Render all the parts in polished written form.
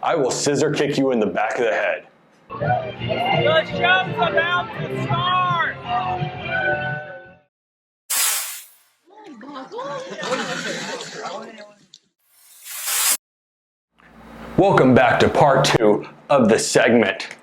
I will scissor kick you in the back of the head. The show's about to start! Welcome back to part 2 of the segment.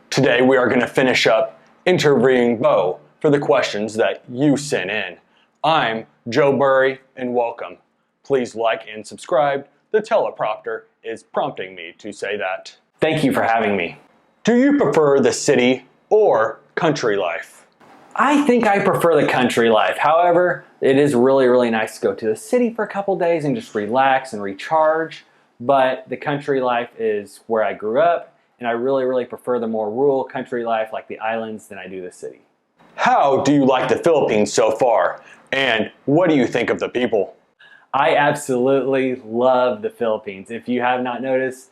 Today we are going to finish up interviewing Beau for the questions that you sent in. I'm Joe Burry and welcome. Please like and subscribe. The teleprompter is prompting me to say that. Thank you for having me. Do you prefer the city or country life? I think I prefer the country life. However, it is really nice to go to the city for a couple days and just relax and recharge. But the country life is where I grew up, and I really prefer the more rural country life like the islands than I do the city. How do you like the Philippines so far? And what do you think of the people? I absolutely love the Philippines. If you have not noticed,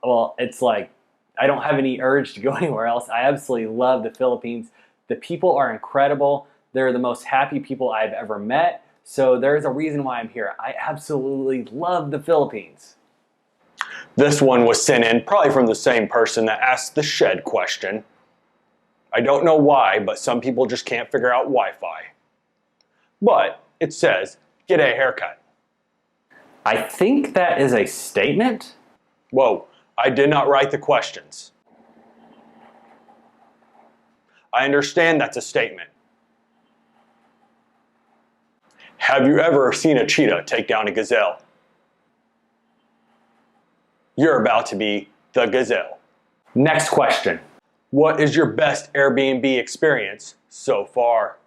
well, it's like I don't have any urge to go anywhere else. I absolutely love the Philippines. The people are incredible. They're the most happy people I've ever met. So there's a reason why I'm here. I absolutely love the Philippines. This one was sent in probably from the same person that asked the shed question. I don't know why, but some people just can't figure out Wi-Fi. But it says, get a haircut. I think that is a statement. Whoa, I did not write the questions. I understand that's a statement. Have you ever seen a cheetah take down a gazelle? You're about to be the gazelle. Next question. What is your best Airbnb experience so far?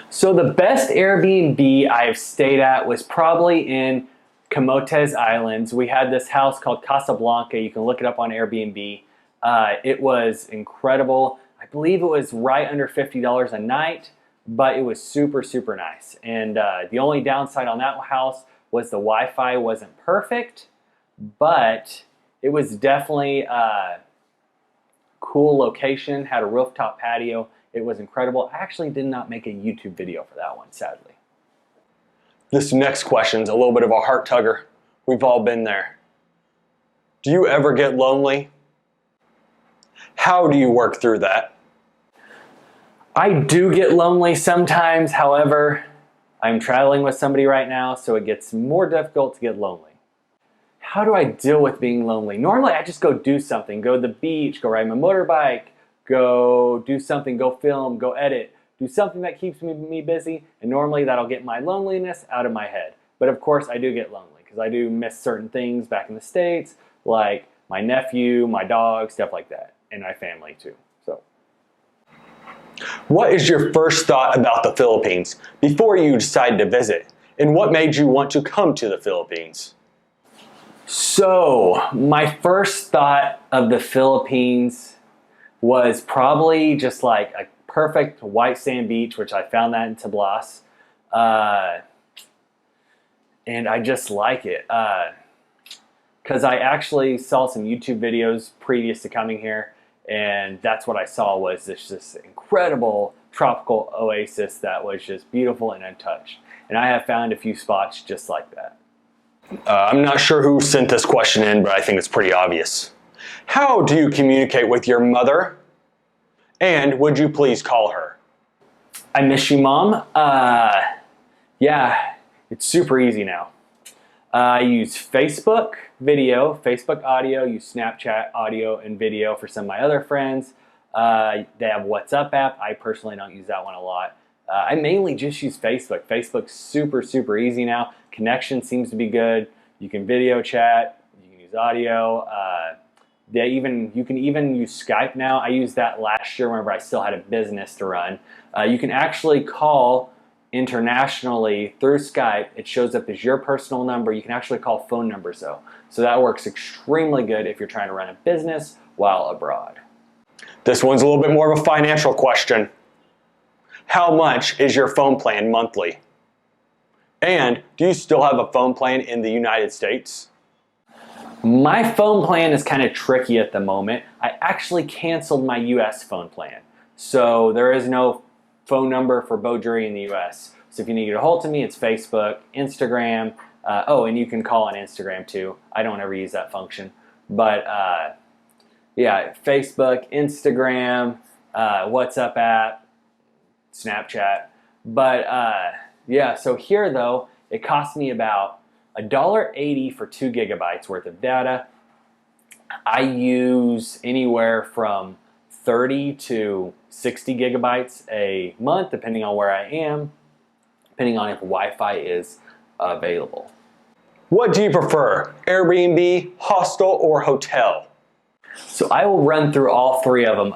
So the best Airbnb I've stayed at was probably in Camotes Islands. We had this house called Casablanca. You can look it up on Airbnb. It was incredible. I believe it was right under $50 a night, but it was super nice. And the only downside on that house was the Wi-Fi wasn't perfect, but it was definitely a cool location, had a rooftop patio. It was incredible. I actually did not make a YouTube video for that one, sadly. This next question's a little bit of a heart tugger. We've all been there. Do you ever get lonely? How do you work through that? I do get lonely sometimes. However, I'm traveling with somebody right now, so it gets more difficult to get lonely. How do I deal with being lonely? Normally, I just go do something. Go to the beach, go ride my motorbike, go do something, go film, go edit. Do something that keeps me busy, and normally that'll get my loneliness out of my head. But of course, I do get lonely because I do miss certain things back in the States, like my nephew, my dog, stuff like that, and my family too. So, what is your first thought about the Philippines before you decided to visit? And what made you want to come to the Philippines? So, my first thought of the Philippines was probably just like a perfect white sand beach, which I found that in Tablas. And I just like it. Because I actually saw some YouTube videos previous to coming here, and that's what I saw was this incredible tropical oasis that was just beautiful and untouched. And I have found a few spots just like that. I'm not sure who sent this question in, but I think it's pretty obvious. How do you communicate with your mother? And would you please call her? I miss you, Mom. Yeah, it's super easy now. I use Facebook video, Facebook audio, use Snapchat audio and video for some of my other friends. They have WhatsApp app. I personally don't use that one a lot. I mainly just use Facebook. Facebook's super easy now. Connection seems to be good. You can video chat. You can use audio. You can even use Skype now. I used that last year whenever I still had a business to run. You can actually call internationally through Skype. It shows up as your personal number. You can actually call phone numbers though. So that works extremely good if you're trying to run a business while abroad. This one's a little bit more of a financial question. How much is your phone plan monthly? And do you still have a phone plan in the United States? My phone plan is kind of tricky at the moment. I actually canceled my US phone plan. So there is no phone number for Beau in the US. So if you need to get a hold of me, it's Facebook, Instagram. Oh, and you can call on Instagram too. I don't ever use that function. But yeah, Facebook, Instagram, WhatsApp app, Snapchat. But yeah, so here though, it cost me about $1.80 for 2 gigabytes worth of data. I use anywhere from 30 to 60 gigabytes a month, depending on where I am, depending on if Wi-Fi is available. What do you prefer, Airbnb, hostel, or hotel? So I will run through all three of them.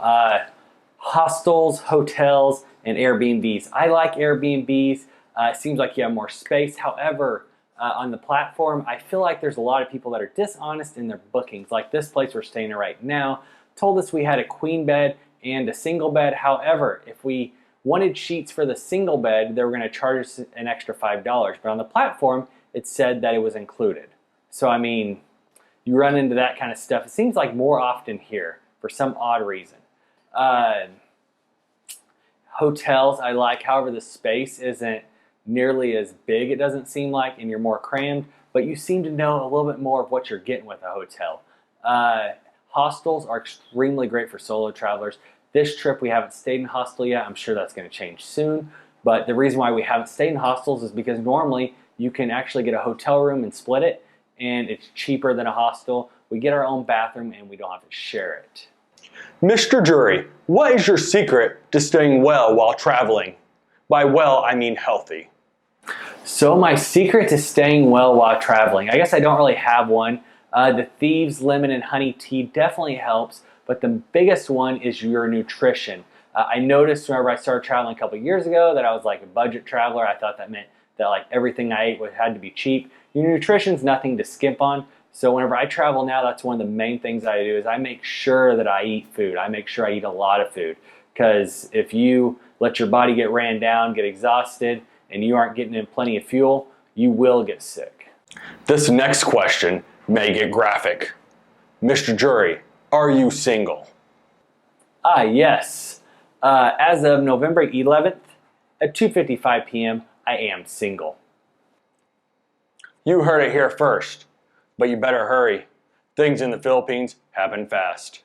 Hostels, hotels, and Airbnbs. I like Airbnbs. It seems like you have more space. However, on the platform, I feel like there's a lot of people that are dishonest in their bookings. Like this place we're staying in right now told us we had a queen bed and a single bed. However, if we wanted sheets for the single bed, they were going to charge us an extra $5. But on the platform, it said that it was included. So I mean, you run into that kind of stuff. It seems like more often here for some odd reason. Hotels I like, however the space isn't nearly as big, it doesn't seem like, and you're more crammed, but you seem to know a little bit more of what you're getting with a hotel. Hostels are extremely great for solo travelers. This trip we haven't stayed in a hostel yet. I'm sure that's going to change soon, but the reason why we haven't stayed in hostels is because normally you can actually get a hotel room and split it, and it's cheaper than a hostel. We get our own bathroom and we don't have to share it. Mr. Jury, what is your secret to staying well while traveling? By well, I mean healthy. So my secret to staying well while traveling, I guess I don't really have one. The Thieves Lemon and Honey Tea definitely helps, but the biggest one is your nutrition. I noticed whenever I started traveling a couple years ago that I was like a budget traveler. I thought that meant that like everything I ate had to be cheap. Your nutrition's nothing to skimp on. So whenever I travel now, that's one of the main things I do is I make sure that I eat food. I make sure I eat a lot of food, because if you let your body get ran down, get exhausted, and you aren't getting in plenty of fuel, you will get sick. This next question may get graphic. Mr. Jury, are you single? Yes. As of November 11th at 2:55 p.m., I am single. You heard it here first, but you better hurry. Things in the Philippines happen fast.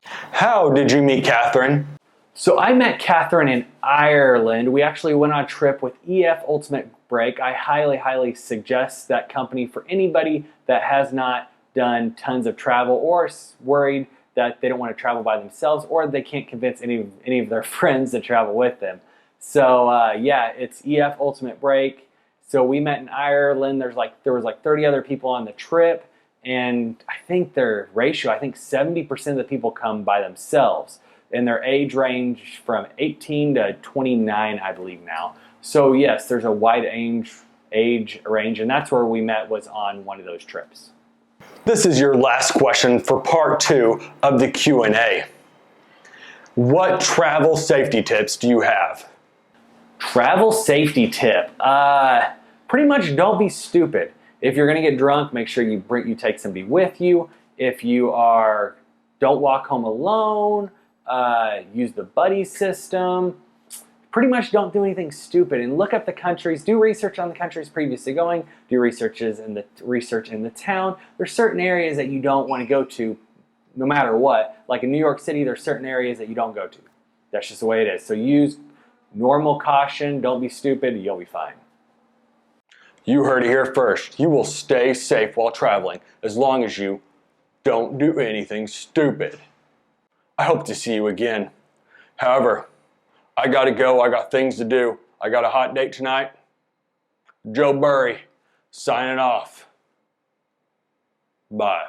How did you meet Catherine? So I met Catherine in Ireland. We actually went on a trip with EF Ultimate Break. I highly, highly suggest that company for anybody that has not done tons of travel or is worried that they don't want to travel by themselves or they can't convince any of their friends to travel with them. So yeah, it's EF Ultimate Break. So we met in Ireland. There was like 30 other people on the trip, and I think their ratio, I think 70% of the people come by themselves. And their age range from 18 to 29, I believe now. So yes, there's a wide age range, and that's where we met, was on one of those trips. This is your last question for part 2 of the Q&A. What travel safety tips do you have? Travel safety tip. Pretty much don't be stupid. If you're gonna get drunk, make sure you take somebody with you. If you don't walk home alone. Use the buddy system. Pretty much don't do anything stupid, and look up the countries. Do research on the countries previously going. Do research in the town. There's certain areas that you don't want to go to no matter what. Like in New York City, there's certain areas that you don't go to. That's just the way it is. So use normal caution. Don't be stupid. You'll be fine. You heard it here first. You will stay safe while traveling as long as you don't do anything stupid. I hope to see you again. However, I gotta go. I got things to do. I got a hot date tonight. Joe Burry, signing off. Bye.